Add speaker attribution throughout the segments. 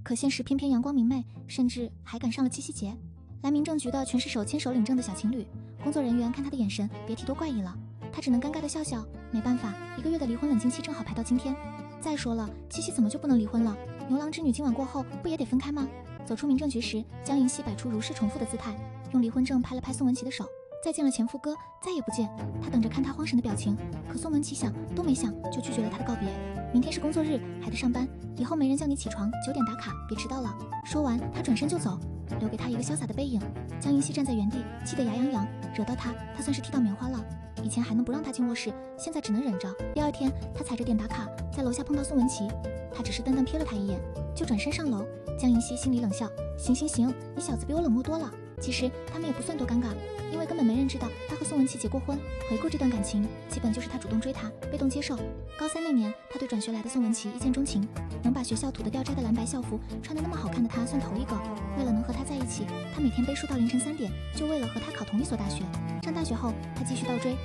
Speaker 1: 可现实偏偏阳光明媚，甚至还赶上了七夕节。来民政局的全是手牵手领证的小情侣，工作人员看他的眼神别提多怪异了，他只能尴尬的笑笑。没办法，1个月的离婚冷静期正好排到今天。再说了，七夕怎么就不能离婚了？牛郎织女今晚过后不也得分开吗？走出民政局时，江银熙摆出如释重负的姿态，用离婚证拍了拍宋文琪的手。再见了前夫哥，再也不见。他等着看他慌神的表情，可宋文琪想都没想就拒绝了他的告别。明天是工作日，还得上班，以后没人叫你起床，9点打卡，别迟到了。说完，他转身就走，留给他一个潇洒的背影。江银熙站在原地，气得牙痒痒，惹到他算是踢到棉花了。以前还能不让他进卧室，现在只能忍着。第2天，他踩着点打卡，在楼下碰到宋文琪，他只是淡淡瞥了他一眼，就转身上楼。江银熙心里冷笑，行，你小子比我冷漠多了。其实他们也不算多尴尬，因为根本没人知道他和宋文琪结过婚。回顾这段感情，基本就是他主动追她，被动接受。高3那年，他对转学来的宋文琪一见钟情，能把学校土得掉渣的蓝白校服穿得那么好看的他算头一个。为了能和他在一起，他每天背书到凌晨3点，就为了和他考同一所大学。上大学后，他继续倒追。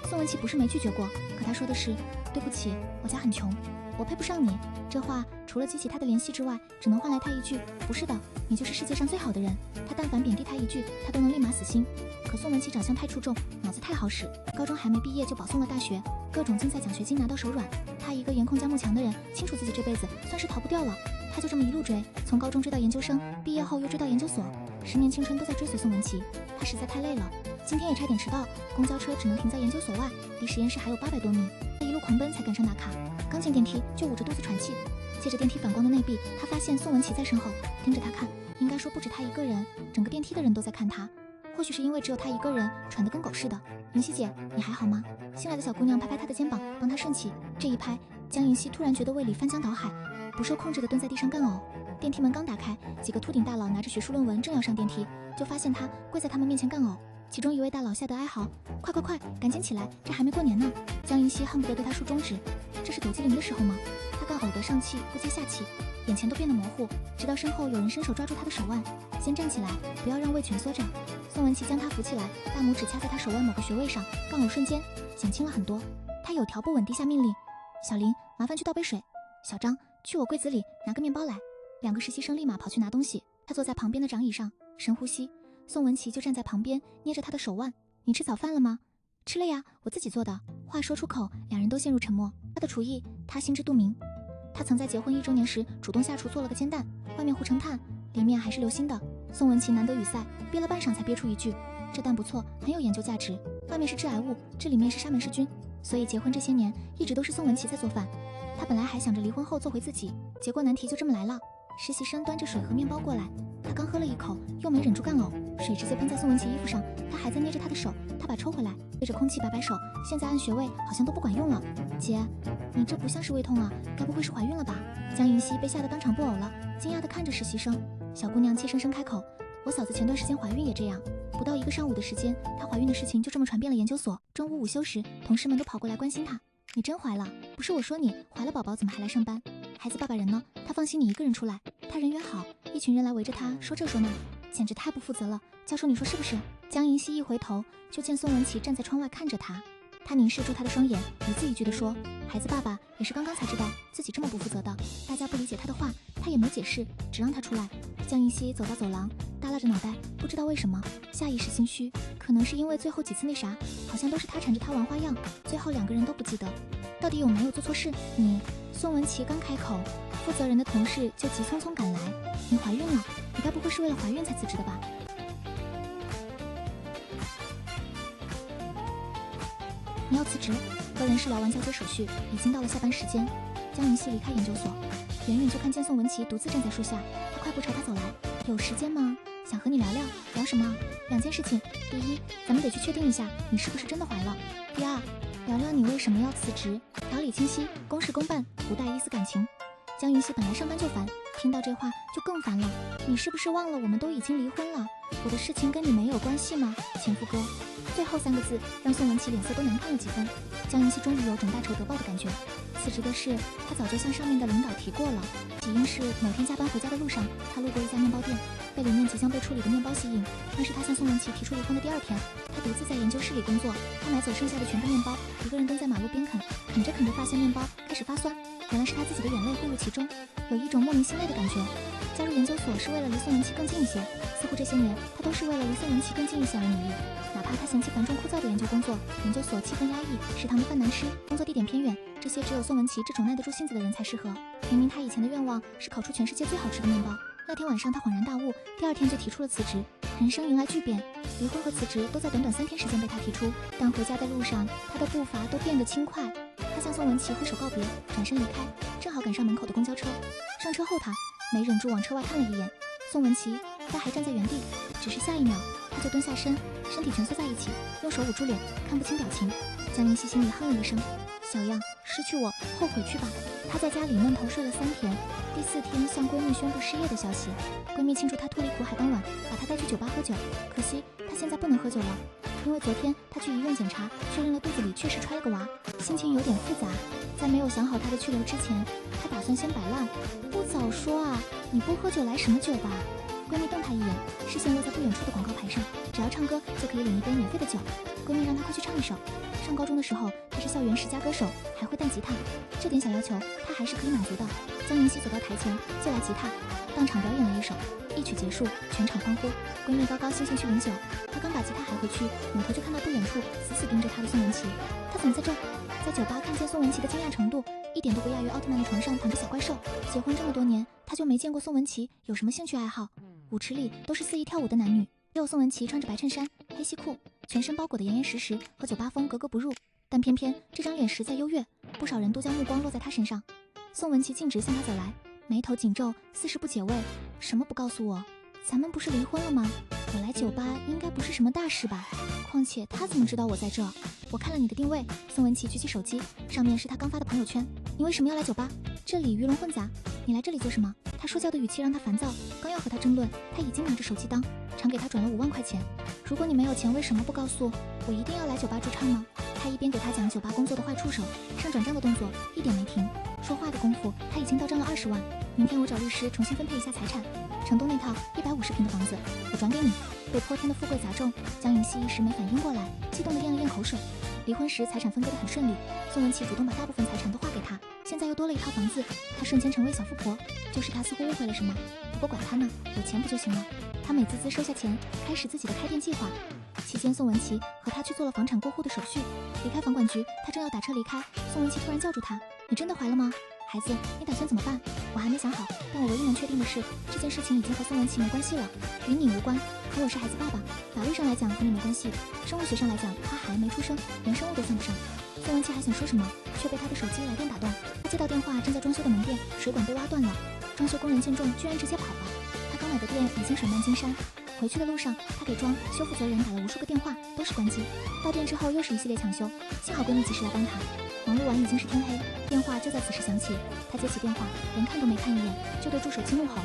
Speaker 1: 宋文琪不是没拒绝过，可他说的是对不起，我家很穷，我配不上你。这话除了激起他的怜惜之外，只能换来他一句不是的，你就是世界上最好的人。他但凡贬低他一句，他都能立马死心。可宋文琪长相太出众，脑子太好使，高中还没毕业就保送了大学，各种竞赛奖学金拿到手软。他一个颜控加慕强的人，清楚自己这辈子算是逃不掉了。他就这么一路追，从高中追到研究生，毕业后又追到研究所，10年青春都在追随宋文琪。他实在太累了，今天也差点迟到，公交车只能停在研究所外，离实验室还有800多米。他一路狂奔才赶上打卡，刚进电梯就捂着肚子喘气。借着电梯反光的内壁，他发现宋文琪在身后盯着他看。应该说不止他一个人，整个电梯的人都在看他。或许是因为只有他一个人，喘得跟狗似的。云溪姐，你还好吗？新来的小姑娘拍拍他的肩膀，帮他顺气。这一拍，江银熙突然觉得胃里翻江倒海，不受控制地蹲在地上干呕。电梯门刚打开，几个秃顶大佬拿着学术论文正要上电梯，就发现他跪在他们面前干呕。其中一位大佬吓得哀嚎：快，赶紧起来，这还没过年呢！江银熙恨不得对他竖中指。这是抖机灵的时候吗？他干呕得上气不接下气，眼前都变得模糊，直到身后有人伸手抓住他的手腕，先站起来，不要让胃蜷缩着。宋文琪将他扶起来，大拇指掐在他手腕某个穴位上，干呕瞬间减轻了很多。他有条不紊地下命令：小林，麻烦去倒杯水；小张，去我柜子里拿个面包来。2个实习生立马跑去拿东西。他坐在旁边的长椅上，深呼吸。宋文琪就站在旁边，捏着他的手腕：你吃早饭了吗？吃了呀，我自己做的。话说出口，2人都陷入沉默。他的厨艺他心知肚明，他曾在结婚1周年时主动下厨做了个煎蛋，外面糊成炭，里面还是流心的。宋文琪难得语塞，憋了半晌才憋出一句：这蛋不错，很有研究价值。外面是致癌物，这里面是沙门氏菌，所以结婚这些年一直都是宋文琪在做饭。他本来还想着离婚后做回自己，结果难题就这么来了。实习生端着水和面包过来，他刚喝了一口，又没忍住干呕，水直接喷在宋文琪衣服上。他还在捏着他的手，他把抽回来，对着空气摆摆手，现在按穴位好像都不管用了。姐，你这不像是胃痛啊，该不会是怀孕了吧？江银熙被吓得当场布偶了，惊讶地看着实习生。小姑娘怯生生开口：我嫂子前段时间怀孕也这样。不到1个上午的时间，她怀孕的事情就这么传遍了研究所。中午午休时，同事们都跑过来关心她：你真怀了？不是我说你怀了宝宝怎么还来上班？孩子爸爸人呢？他放心你一个人出来。他人缘好，一群人来围着他说这说那，简直太不负责了。教授你说是不是？江银熙一回头就见宋文琪站在窗外看着他，他凝视住他的双眼，一字一句地说：孩子爸爸也是刚刚才知道自己这么不负责的。大家不理解他的话，他也没解释，只让他出来。江银熙走到走廊，耷拉着脑袋，不知道为什么下意识心虚，可能是因为最后几次那啥，好像都是他缠着他玩花样，最后2个人都不记得到底有没有做错事。你……宋文琪刚开口，负责人的同事就急匆匆赶来：你怀孕了，你该不会是为了怀孕才辞职的吧？你要辞职？和人事聊完交接手续，已经到了下班时间。江银熙离开研究所，远远就看见宋文琪独自站在树下，他快步朝他走来：有时间吗？想和你聊聊。聊什么？2件事情。第一，咱们得去确定一下你是不是真的怀了。第二，聊聊你为什么要辞职。条理清晰，公事公办，不带一丝感情。江银熙本来上班就烦，听到这话就更烦了。你是不是忘了我们都已经离婚了？我的事情跟你没有关系吗，前夫哥？最后3个字让宋文琪脸色都难看了几分。江银熙终于有种大仇得报的感觉。辞职的事，他早就向上面的领导提过了。起因是某天加班回家的路上，他路过一家面包店，被里面即将被处理的面包吸引。那是他向宋文琪提出离婚的第2天。他独自在研究室里工作，他买走剩下的全部面包，一个人蹲在马路边啃，啃着发现面包开始发酸，原来是他自己的眼泪汇入其中，有一种莫名心累的感觉。加入研究所是为了离宋文琪更近一些，似乎这些年他都是为了离宋文琪更近一些而努力。哪怕他嫌弃繁重枯燥的研究工作，研究所气氛压抑，食堂的饭难吃，工作地点偏远，这些只有宋文琪这种耐得住性子的人才适合。明明他以前的愿望是烤出全世界最好吃的面包，那天晚上他恍然大悟，第二天就提出了辞职。人生迎来巨变，离婚和辞职都在短短3天时间被他提出。但回家的路上，他的步伐都变得轻快。他向宋文琪挥手告别，转身离开，正好赶上门口的公交车。上车后他没忍住往车外看了一眼，宋文琪他还站在原地，只是下一秒他就蹲下身，身体蜷缩在一起，用手捂住脸，看不清表情。江银熙心里哼了一声，小样，失去我后悔去吧。她在家里闷头睡了3天，第4天向闺蜜宣布失业的消息。闺蜜庆祝她脱离苦海当晚，把她带去酒吧喝酒。可惜她现在不能喝酒了，因为昨天她去医院检查，确认了肚子里确实揣了个娃，心情有点复杂。在没有想好她的去留之前，她打算先摆烂。不早说啊，你不喝酒来什么酒吧？闺蜜瞪她一眼，视线落在不远处的广告牌上，只要唱歌就可以领一杯免费的酒。闺蜜让她快去唱一首。上高中的时候，她是校园10佳歌手，还会弹吉他，这点小要求她还是可以满足的。江银熙走到台前，借来吉他，当场表演了一首。一曲结束，全场欢呼。闺蜜高高兴兴去饮酒，她刚把吉他还回去，扭头就看到不远处死死盯着她的宋文琪。她怎么在这？在酒吧看见宋文琪的惊讶程度，一点都不亚于奥特曼的床上躺着小怪兽。结婚这么多年，她就没见过宋文琪有什么兴趣爱好。舞池里都是肆意跳舞的男女，只有宋文琪穿着白衬衫、黑西裤，全身包裹得严严实实，和酒吧风格格不入。但偏偏这张脸实在优越，不少人都将目光落在她身上。宋文琪径直向她走来，眉头紧皱，似是不解问：什么不告诉我？咱们不是离婚了吗？我来酒吧应该不是什么大事吧？况且他怎么知道我在这？我看了你的定位。宋文琪举起手机，上面是他刚发的朋友圈。你为什么要来酒吧？这里鱼龙混杂，你来这里做什么？他说教的语气让他烦躁，刚要和他争论，他已经拿着手机当场给他转了5万块钱。如果你没有钱，为什么不告诉我一定要来酒吧驻唱吗？他一边给他讲酒吧工作的坏触手，上转账的动作一点没停。说话的功夫，他已经到账了20万。明天我找律师重新分配一下财产。城东那套150平的房子，我转给你。被泼天的富贵砸中，江银熙一时没反应过来，激动地咽了咽口水。离婚时财产分割得很顺利，宋文琪主动把大部分财产都划给他，现在又多了一套房子，他瞬间成为小富婆。就是他似乎误会了什么，不过管他呢，有钱不就行了？他美滋滋收下钱，开始自己的开店计划。期间，宋文琪和他去做了房产过户的手续。离开房管局，他正要打车离开，宋文琪突然叫住他：“你真的怀了吗？孩子，你打算怎么办？”我还没想好，但我唯一能确定的是，这件事情已经和宋文琪没关系了，与你无关。可我是孩子爸爸，法律上来讲和你没关系，生物学上来讲他还没出生，连生物都算不上。宋文琪还想说什么，却被他的手机来电打断。他接到电话，正在装修的门店水管被挖断了，装修工人见状居然直接跑了。他刚买的店已经水漫金山。回去的路上，他给装修负责人打了无数个电话，都是关机。到店之后又是一系列抢修，幸好闺蜜及时来帮他。忙碌完已经是天黑，电话就在此时响起。他接起电话，连看都没看一眼，就对住手机怒吼：“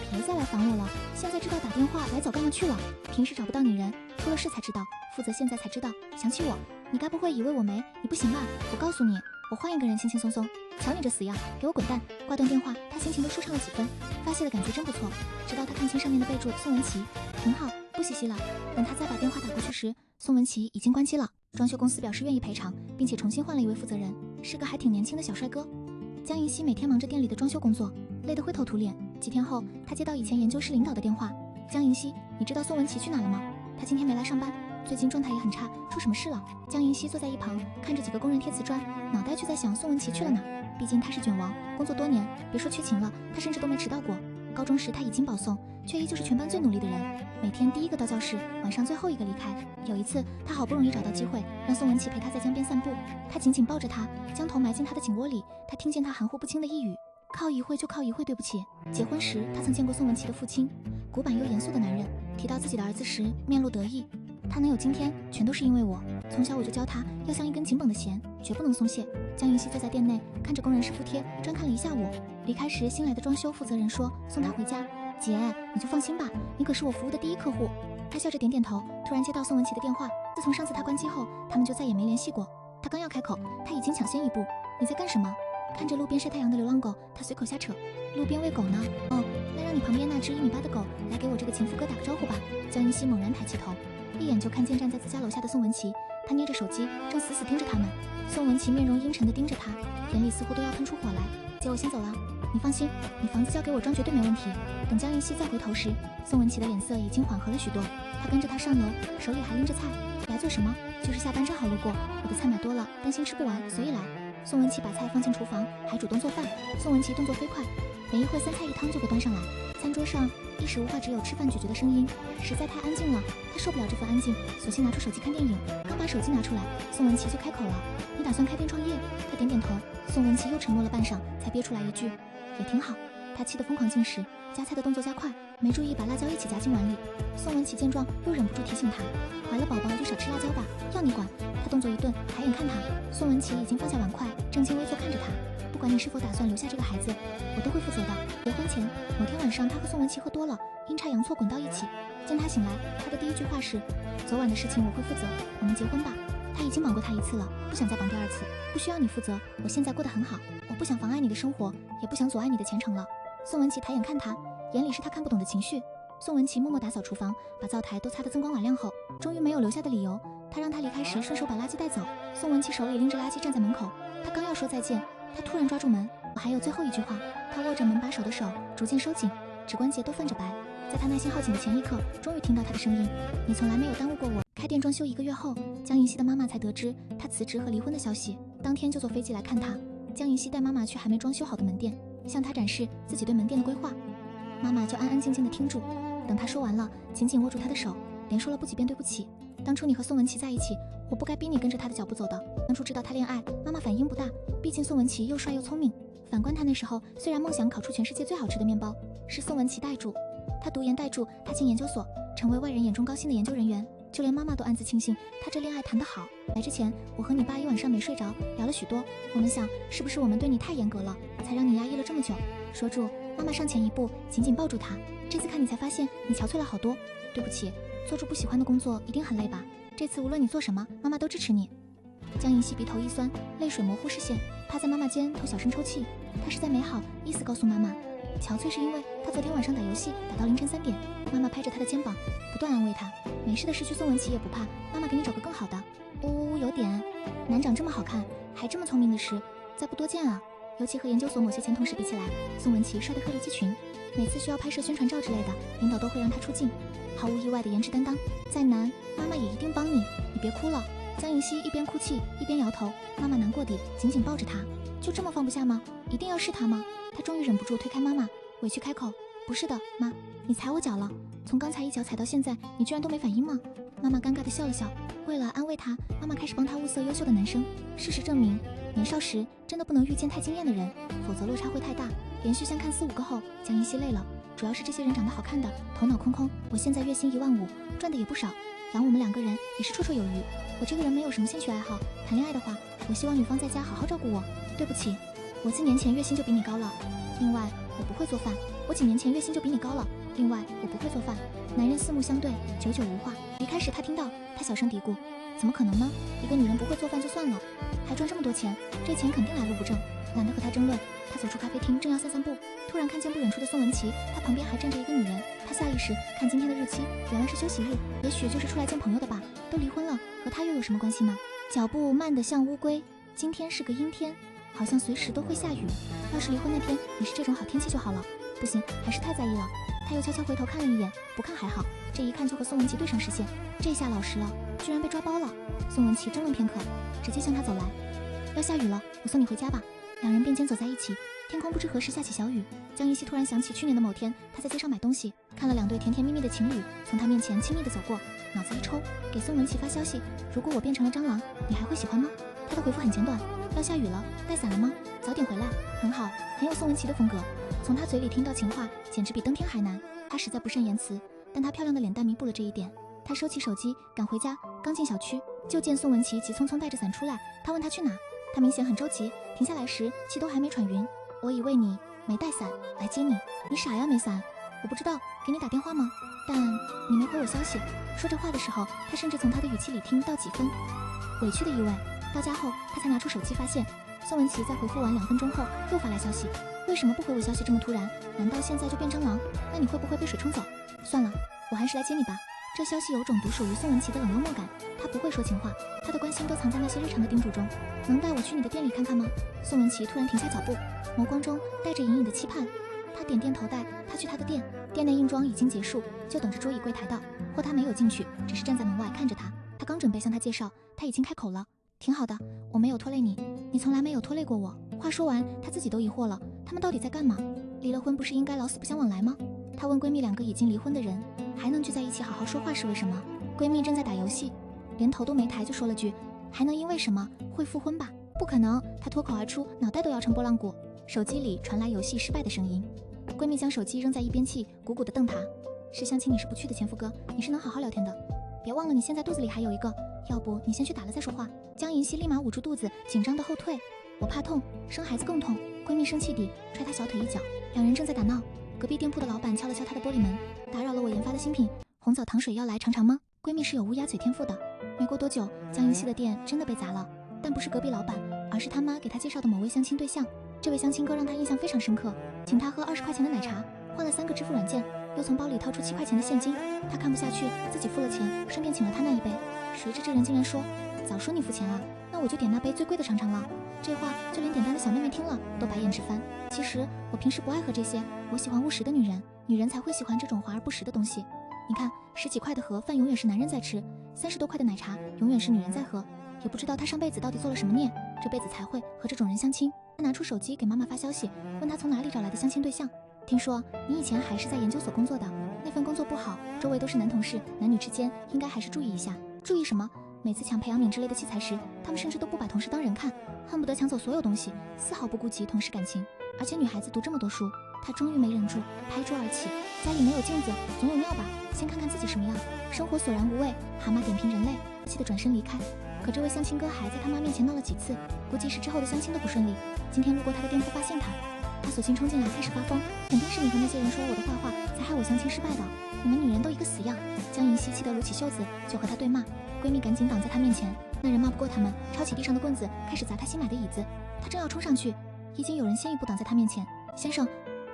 Speaker 1: 别再来烦我了！现在知道打电话来早干嘛去了？平时找不到你人，出了事才知道，负责现在才知道，想起我，你该不会以为我没？你不行吧？我告诉你，我换一个人轻轻松松。瞧你这死样，给我滚蛋！”挂断电话，他心情都舒畅了几分，发泄的感觉真不错。直到他看清上面的备注宋文琪，很好，不嘻嘻了。等他再把电话打过去时，宋文琪已经关机了。装修公司表示愿意赔偿，并且重新换了一位负责人，是个还挺年轻的小帅哥。江银熙每天忙着店里的装修工作，累得灰头土脸。几天后，他接到以前研究室领导的电话：“江银熙，你知道宋文琪去哪了吗？他今天没来上班，最近状态也很差，出什么事了？”江银熙坐在一旁，看着几个工人贴瓷砖，脑袋就在想宋文琪去了哪。毕竟他是卷王，工作多年，别说缺勤了，他甚至都没迟到过。高中时他已经保送，却依旧是全班最努力的人，每天第一个到教室，晚上最后一个离开。有一次，他好不容易找到机会，让宋文琪陪他在江边散步，他紧紧抱着他，将头埋进他的颈窝里。他听见他含糊不清的一语：“靠一会就靠一会，对不起。”结婚时，他曾见过宋文琪的父亲，古板又严肃的男人。提到自己的儿子时，面露得意。他能有今天，全都是因为我。从小我就教他要像一根紧绷的弦，绝不能松懈。江银熙坐在店内，看着工人师傅贴，专看了一下午。离开时，新来的装修负责人说送他回家。姐，你就放心吧，你可是我服务的第一客户。他笑着点点头，突然接到宋文琪的电话。自从上次他关机后，他们就再也没联系过。他刚要开口，他已经抢先一步：“你在干什么？”看着路边晒太阳的流浪狗，他随口瞎扯：“路边喂狗呢。”“哦，那让你旁边那只1米8的狗来给我这个前夫哥打个招呼吧。”江银熙猛然抬起头，一眼就看见站在自家楼下的宋文琪，他捏着手机，正死死盯着他们。宋文琪面容阴沉地盯着他，眼里似乎都要喷出火来。“姐，我先走了。”你放心，你房子交给我装绝对没问题。等江银熙再回头时，宋文琪的脸色已经缓和了许多。他跟着他上楼，手里还拎着菜。来做什么？就是下班正好路过，我的菜买多了，担心吃不完，所以来。宋文琪把菜放进厨房，还主动做饭。宋文琪动作飞快，没一会三菜一汤就被端上来。餐桌上一时无话，只有吃饭咀嚼的声音，实在太安静了。他受不了这份安静，索性拿出手机看电影。刚把手机拿出来，宋文琪就开口了：“你打算开店创业？”他点点头。宋文琪又沉默了半晌，才憋出来一句：“也挺好。”他气得疯狂进食，夹菜的动作加快，没注意把辣椒一起夹进碗里。宋文琪见状，又忍不住提醒他：“怀了宝宝就少吃辣椒吧，要你管。”他动作一顿，抬眼看他。宋文琪已经放下碗筷，正襟危坐看着他。不管你是否打算留下这个孩子，我都会负责的。结婚前某天晚上，他和宋文琪喝多了，阴差阳错滚到一起。见他醒来，他的第一句话是：“昨晚的事情我会负责，我们结婚吧。”他已经绑过他一次了，不想再绑第二次。不需要你负责，我现在过得很好，我不想妨碍你的生活，也不想阻碍你的前程了。宋文琪抬眼看他，眼里是他看不懂的情绪。宋文琪默默打扫厨房，把灶台都擦得锃光瓦亮后，终于没有留下的理由。他让他离开时顺手把垃圾带走。宋文琪手里拎着垃圾站在门口，他刚要说再见，他突然抓住门。我还有最后一句话。他握着门把手的手逐渐收紧，指关节都泛着白。在他耐心耗尽的前一刻，终于听到他的声音：“你从来没有耽误过我。”开店装修1个月后，江银熙的妈妈才得知他辞职和离婚的消息，当天就坐飞机来看他。江银熙带妈妈去还没装修好的门店，向他展示自己对门店的规划。妈妈就安安静静地听住，等他说完了，紧紧握住他的手，连说了不几遍对不起。当初你和宋文琪在一起，我不该逼你跟着他的脚步走的。当初知道他恋爱，妈妈反应不大，毕竟宋文琪又帅又聪明。反观他那时候，虽然梦想烤出全世界最好吃的面包，是宋文琪带住他读研带住他进研究所，成为外人眼中高薪的研究人员。就连妈妈都暗自庆幸他这恋爱谈得好。来之前，我和你爸一晚上没睡着，聊了许多。我们想，是不是我们对你太严格了，才让你压抑了这么久？说住，妈妈上前一步，紧紧抱住他。这次看你才发现，你憔悴了好多。对不起，做住不喜欢的工作一定很累吧？这次无论你做什么，妈妈都支持你。江银熙鼻头一酸，泪水模糊视线，趴在妈妈肩头小声抽泣。他实在没好意思告诉妈妈，憔悴是因为他昨天晚上打游戏打到凌晨3点。妈妈拍着他的肩膀，不断安慰他，没事的，失去宋文琪也不怕，妈妈给你找个更好的。有点难长这么好看还这么聪明的事再不多见啊。尤其和研究所某些前同事比起来，宋文琪帅得鹤立鸡群。每次需要拍摄宣传照之类的，领导都会让他出镜，毫无意外的颜值担当。再难，妈妈也一定帮你。你别哭了。江银熙一边哭泣一边摇头，妈妈难过地紧紧抱着他。就这么放不下吗？一定要是他吗？他终于忍不住推开妈妈，委屈开口：“不是的，妈，你踩我脚了。从刚才一脚踩到现在，你居然都没反应吗？”妈妈尴尬地笑了笑。为了安慰他，妈妈开始帮他物色优秀的男生。事实证明，年少时真的不能遇见太惊艳的人，否则落差会太大。连续相看4、5个后，江银熙累了，主要是这些人长得好看的，头脑空空。我现在月薪1万5，赚的也不少，养我们2个人也是绰绰有余。我这个人没有什么兴趣爱好，谈恋爱的话，我希望女方在家好好照顾我。对不起，我4年前月薪就比你高了。另外，我不会做饭。我几年前月薪就比你高了。另外，我不会做饭。男人四目相对，久久无话。离开时他听到，他小声嘀咕：“怎么可能呢？一个女人不会做饭就算了，还赚这么多钱，这钱肯定来路不正。”懒得和他争论，他走出咖啡厅，正要散散步，突然看见不远处的宋文琪，他旁边还站着一个女人。他下意识看今天的日期，原来是休息日，也许就是出来见朋友的吧。都离婚了，和他又有什么关系呢？脚步慢得像乌龟。今天是个阴天，好像随时都会下雨。要是离婚那天也是这种好天气就好了。不行，还是太在意了。他又悄悄回头看了一眼，不看还好，这一看就和宋文琪对上视线。这下老实了，居然被抓包了。宋文琪怔愣片刻，直接向他走来。要下雨了，我送你回家吧。两人并肩走在一起，天空不知何时下起小雨。江一熙突然想起去年的某天，他在街上买东西，看了2对甜甜蜜蜜的情侣从他面前轻易地走过，脑子一抽，给宋文琪发消息：如果我变成了蟑螂，你还会喜欢吗？他的回复很简短：要下雨了，带伞了吗？早点回来。很好，很有宋文琪的风格。从他嘴里听到情话，简直比登天还难。他实在不善言辞，但他漂亮的脸蛋弥补了这一点。他收起手机，赶回家，刚进小区，就见宋文琪急匆匆带着伞出来。他问他去哪，他明显很着急，停下来时气都还没喘匀。我以为你没带伞来接你。你傻呀，没伞？我不知道，给你打电话吗？但你没回我消息。说这话的时候，他甚至从他的语气里听到几分委屈的意味。到家后，他才拿出手机，发现宋文琪在回复完2分钟后又发来消息。为什么不回我消息这么突然？难道现在就变蟑螂？那你会不会被水冲走？算了，我还是来接你吧。这消息有种独属于宋文琪的冷幽默感，他不会说情话，他的关心都藏在那些日常的叮嘱中。能带我去你的店里看看吗？宋文琪突然停下脚步，眸光中带着隐隐的期盼。他点点头带他去他的店，店内硬装已经结束，就等着桌椅柜台到。或他没有进去，只是站在门外看着他。他刚准备向他介绍，他已经开口了：挺好的，我没有拖累你，你从来没有拖累过我。话说完，他自己都疑惑了，他们到底在干嘛？离了婚不是应该老死不相往来吗？她问闺蜜，两个已经离婚的人还能聚在一起好好说话是为什么？闺蜜正在打游戏，连头都没抬就说了句：还能因为什么？会复婚吧？不可能！她脱口而出，脑袋都摇成拨浪鼓。手机里传来游戏失败的声音，闺蜜将手机扔在一边气，鼓鼓地瞪她：是相亲你是不去的，前夫哥，你是能好好聊天的，别忘了你现在肚子里还有一个，要不你先去打了再说话。江银熙立马捂住肚子，紧张的后退。我怕痛，生孩子更痛。闺蜜生气地踹她小腿一脚。两人正在打闹，隔壁店铺的老板敲了敲她的玻璃门：打扰了我研发的新品红枣糖水，要来尝尝吗？闺蜜是有乌鸦嘴天赋的，没过多久，江银熙的店真的被砸了，但不是隔壁老板，而是他妈给她介绍的某位相亲对象。这位相亲哥让她印象非常深刻，请她喝20块钱的奶茶，换了3个支付软件，又从包里掏出7块钱的现金。她看不下去，自己付了钱，顺便请了他那一杯。谁知这人竟然说：早说你付钱啊，那我就点那杯最贵的尝尝了。这话就连点单的小妹妹听了都白眼直翻。其实我平时不爱喝这些，我喜欢务实的女人，女人才会喜欢这种华而不实的东西。你看，10几块的盒饭永远是男人在吃，30多块的奶茶永远是女人在喝。也不知道她上辈子到底做了什么孽，这辈子才会和这种人相亲。她拿出手机给妈妈发消息，问她从哪里找来的相亲对象。听说你以前还是在研究所工作的，那份工作不好，周围都是男同事，男女之间应该还是注意一下。注意什么？每次抢培养皿之类的器材时，他们甚至都不把同事当人看，恨不得抢走所有东西，丝毫不顾及同事感情。而且女孩子读这么多书，她终于没忍住，拍桌而起。家里没有镜子，总有尿吧？先看看自己什么样。生活索然无味，蛤蟆点评人类，气得转身离开。可这位相亲哥还在他妈面前闹了几次，估计是之后的相亲都不顺利。今天路过他的店铺发现他索性冲进来开始发疯，肯定是你和那些人说我的坏话，才害我相亲失败的。你们女人都一个死样！江银熙气得撸起袖子就和他对骂，闺蜜赶紧挡在他面前。那人骂不过他们，抄起地上的棍子开始砸他新买的椅子。他正要冲上去，已经有人先一步挡在他面前。先生，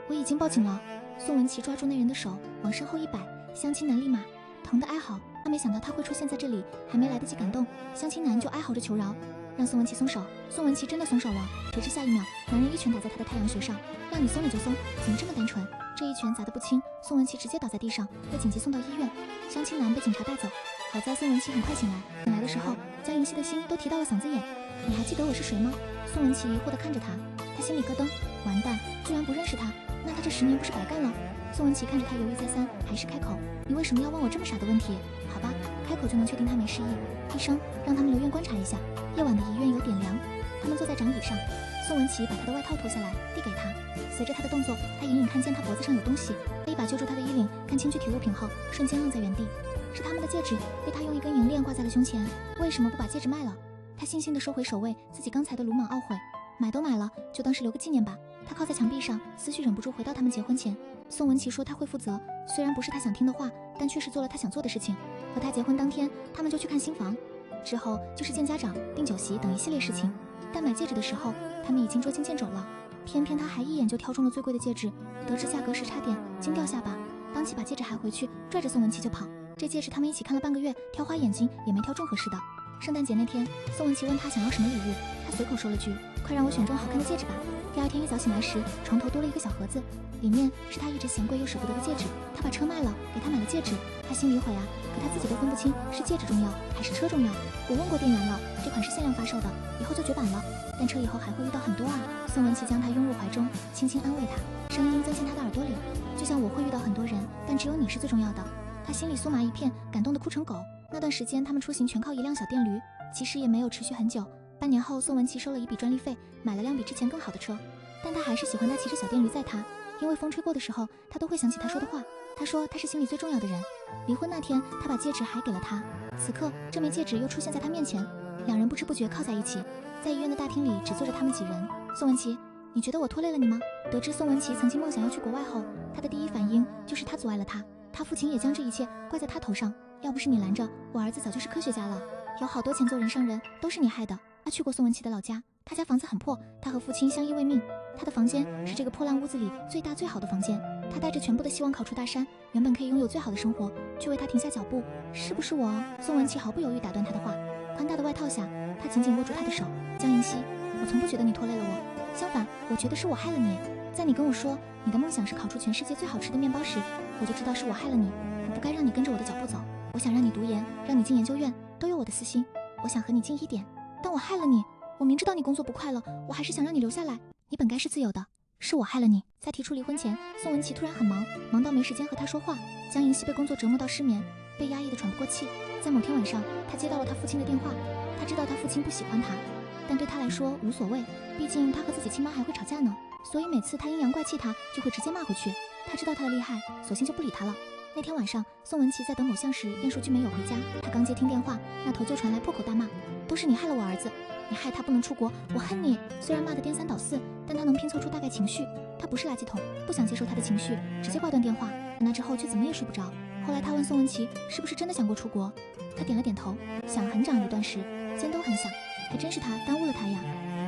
Speaker 1: 我已经报警了。宋文琪抓住那人的手往身后一摆，相亲男立马疼得哀嚎。他没想到他会出现在这里，还没来得及感动，相亲男就哀嚎着求饶，让宋文琪松手。宋文琪真的松手了，谁知下一秒，男人一拳打在他的太阳穴上，让你松你就松，怎么这么单纯？这一拳砸得不轻，宋文琪直接倒在地上，被紧急送到医院。相亲男被警察带走，好在宋文琪很快醒来。醒来的时候，江银熙的心都提到了嗓子眼。你还记得我是谁吗？宋文琪疑惑地看着他，他心里咯噔，完蛋，居然不认识他，那他这10年不是白干了？宋文琪看着他犹豫再三，还是开口：你为什么要问我这么傻的问题？好吧，开口就能确定他没失忆。医生让他们留院观察一下，夜晚的医院有点凉。他们坐在长椅上，宋文琪把他的外套脱下来递给他，随着他的动作，他隐隐看见他脖子上有东西。他一把揪住他的衣领，看清具体物品后，瞬间愣在原地，是他们的戒指，被他用一根银链挂在了胸前。为什么不把戒指卖了？他悻悻地收回手位，自己刚才的鲁莽懊悔。买都买了，就当是留个纪念吧。他靠在墙壁上，思绪忍不住回到他们结婚前。宋文琪说他会负责，虽然不是他想听的话，但确实做了他想做的事情。和他结婚当天，他们就去看新房，之后就是见家长、订酒席等一系列事情。但买戒指的时候，他们已经捉襟见肘了，偏偏他还一眼就挑中了最贵的戒指。得知价格时差点惊掉下巴，当即把戒指还回去，拽着宋文琪就跑。这戒指他们一起看了半个月，挑花眼睛也没挑中合适的。圣诞节那天，宋文琪问他想要什么礼物，他随口说了句：快让我选中好看的戒指吧。第二天一早醒来时，床头多了一个小盒子，里面是他一直嫌贵又舍不得的戒指。他把车卖了，给他买了戒指。他心里悔啊，可他自己都分不清是戒指重要还是车重要。我问过店员了，这款是限量发售的，以后就绝版了。但车以后还会遇到很多啊。宋文琪将他拥入怀中，轻轻安慰他，声音钻进他的耳朵里，就像我会遇到很多人，但只有你是最重要的。他心里酥麻一片，感动得哭成狗。那段时间他们出行全靠一辆小电驴，其实也没有持续很久。半年后，宋文琪收了一笔专利费，买了辆比之前更好的车，但他还是喜欢他骑着小电驴载他，因为风吹过的时候，他都会想起他说的话。他说他是心里最重要的人。离婚那天，他把戒指还给了他，此刻这枚戒指又出现在他面前，两人不知不觉靠在一起。在医院的大厅里，只坐着他们几人。宋文琪，你觉得我拖累了你吗？得知宋文琪曾经梦想要去国外后，他的第一反应就是他阻碍了他，他父亲也将这一切怪在他头上。要不是你拦着，我儿子早就是科学家了。有好多钱做人上人都是你害的。他去过宋文琪的老家，他家房子很破，他和父亲相依为命。他的房间是这个破烂屋子里最大最好的房间，他带着全部的希望考出大山，原本可以拥有最好的生活，却为他停下脚步。是不是我？宋文琪毫不犹豫打断他的话。宽大的外套下，他紧紧握住他的手。江银熙，我从不觉得你拖累了我，相反，我觉得是我害了你。在你跟我说你的梦想是烤出全世界最好吃的面包时，我就知道是我害了你。我不该让你跟着我的脚步走，我想让你读研，让你进研究院，都有我的私心。我想和你近一点，但我害了你。我明知道你工作不快乐，我还是想让你留下来。你本该是自由的，是我害了你。在提出离婚前，宋文琪突然很忙，忙到没时间和他说话。江银熙被工作折磨到失眠，被压抑得喘不过气。在某天晚上，他接到了他父亲的电话。他知道他父亲不喜欢他，但对他来说无所谓，毕竟他和自己亲妈还会吵架呢。所以每次他阴阳怪气他，就会直接骂回去。他知道他的厉害，索性就不理他了。那天晚上，宋文琪在等某项时，晏书俊没有回家。他刚接听电话，那头就传来破口大骂：“都是你害了我儿子，你害他不能出国，我恨你！”虽然骂得颠三倒四，但他能拼凑出大概情绪。他不是垃圾桶，不想接受他的情绪，直接挂断电话。那之后却怎么也睡不着。后来他问宋文琪是不是真的想过出国，他点了点头，想很长一段时间都很想。还真是他耽误了他呀。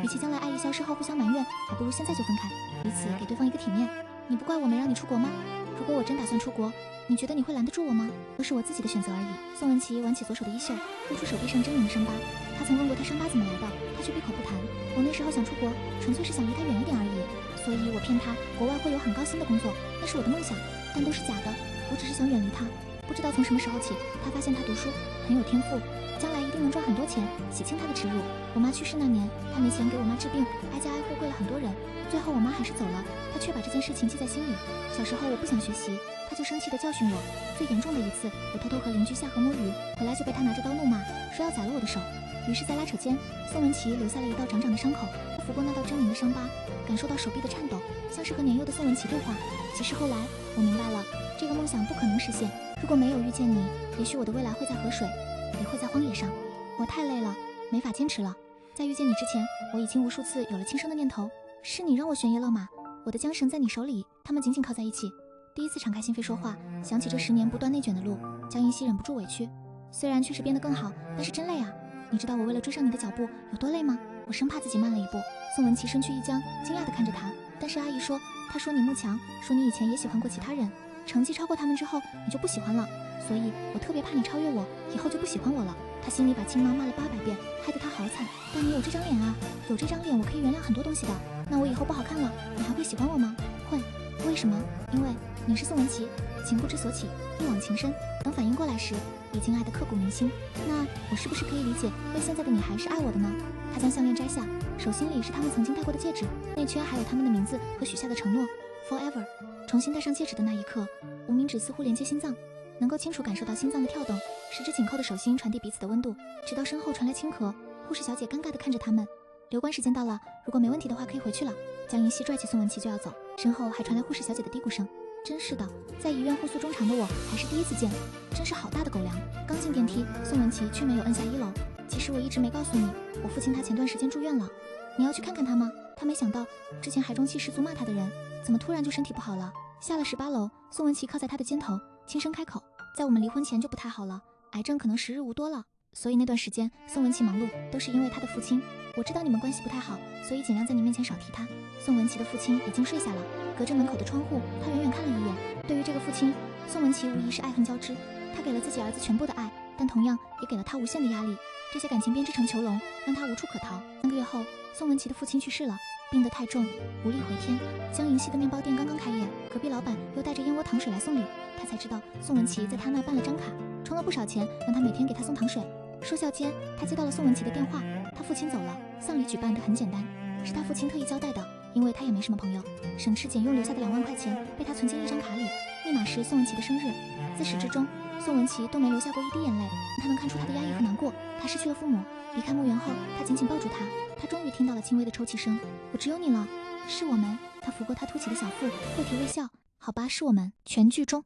Speaker 1: 与其将来爱意消失后互相埋怨，还不如现在就分开，彼此给对方一个体面。你不怪我没让你出国吗？如果我真打算出国，你觉得你会拦得住我吗？都是我自己的选择而已。宋文琪挽起左手的衣袖，露出手臂上狰狞的伤疤。他曾问过他伤疤怎么来的，他却闭口不谈。我那时候想出国，纯粹是想离他远一点而已，所以我骗他国外会有很高薪的工作，那是我的梦想，但都是假的。我只是想远离他。不知道从什么时候起，他发现他读书很有天赋，将来一定能赚很多钱，洗清他的耻辱。我妈去世那年，他没钱给我妈治病，挨家挨户跪了很多人，最后我妈还是走了，他却把这件事情记在心里。小时候我不想学习，他就生气地教训我。最严重的一次，我偷偷和邻居下河摸鱼，回来就被他拿着刀怒骂，说要宰了我的手。于是，在拉扯间，宋文琪留下了一道长长的伤口。他抚过那道狰狞的伤疤，感受到手臂的颤抖，像是和年幼的宋文琪对话。其实后来我明白了，这个梦想不可能实现。如果没有遇见你，也许我的未来会在河水，也会在荒野上。我太累了，没法坚持了。在遇见你之前，我已经无数次有了轻生的念头。是你让我悬崖勒马，我的缰绳在你手里，他们紧紧靠在一起。第一次敞开心扉说话，想起这10年不断内卷的路，江银熙忍不住委屈。虽然确实变得更好，但是真累啊。你知道我为了追上你的脚步有多累吗？我生怕自己慢了一步。宋文琪身躯一僵，惊讶地看着他。但是阿姨说，她说你慕强，说你以前也喜欢过其他人，成绩超过他们之后，你就不喜欢了，所以我特别怕你超越我，以后就不喜欢我了。他心里把亲妈骂了800遍，害得他好惨。但你有这张脸啊，有这张脸，我可以原谅很多东西的。那我以后不好看了，你还会喜欢我吗？会。为什么？因为你是宋文琪，情不知所起，一往情深。等反应过来时，已经爱得刻骨铭心。那我是不是可以理解为现在的你还是爱我的呢？他将项链摘下，手心里是他们曾经戴过的戒指，内圈还有他们的名字和许下的承诺 ，forever。重新戴上戒指的那一刻，无名指似乎连接心脏，能够清楚感受到心脏的跳动，十指紧扣的手心传递彼此的温度，直到身后传来轻咳。护士小姐尴尬地看着他们。留观时间到了，如果没问题的话可以回去了。江银熙拽起宋文琪就要走，身后还传来护士小姐的嘀咕声。真是的，在医院护诉衷肠的我还是第一次见，真是好大的狗粮。刚进电梯，宋文琪却没有摁下1楼。其实我一直没告诉你，我父亲他前段时间住院了，你要去看看他吗？他没想到之前还中气十足骂他的人，怎么突然就身体不好了？下了18楼，宋文琪靠在他的肩头，轻声开口：“在我们离婚前就不太好了，癌症可能时日无多了。所以那段时间宋文琪忙碌，都是因为他的父亲。我知道你们关系不太好，所以尽量在你面前少提他。”宋文琪的父亲已经睡下了，隔着门口的窗户，他远远看了一眼。对于这个父亲，宋文琪无疑是爱恨交织。他给了自己儿子全部的爱，但同样也给了他无限的压力。这些感情编织成囚笼，让他无处可逃。3个月后，宋文琪的父亲去世了，病得太重，无力回天。江银熙的面包店刚刚开业，隔壁老板又带着燕窝糖水来送礼，他才知道宋文琪在他那办了张卡，充了不少钱，让他每天给他送糖水。说笑间，他接到了宋文琪的电话，他父亲走了，丧礼举办得很简单，是他父亲特意交代的，因为他也没什么朋友，省吃俭用留下的2万块钱被他存进一张卡里，密码是宋文琪的生日。自始至终，宋文琪都没流下过一滴眼泪，他能看出他的压抑和难过。他失去了父母，离开墓园后，他紧紧抱住他，他终于听到了轻微的抽泣声。我只有你了，是我们。他抚过他凸起的小腹，会提微笑。好吧，是我们。全剧终。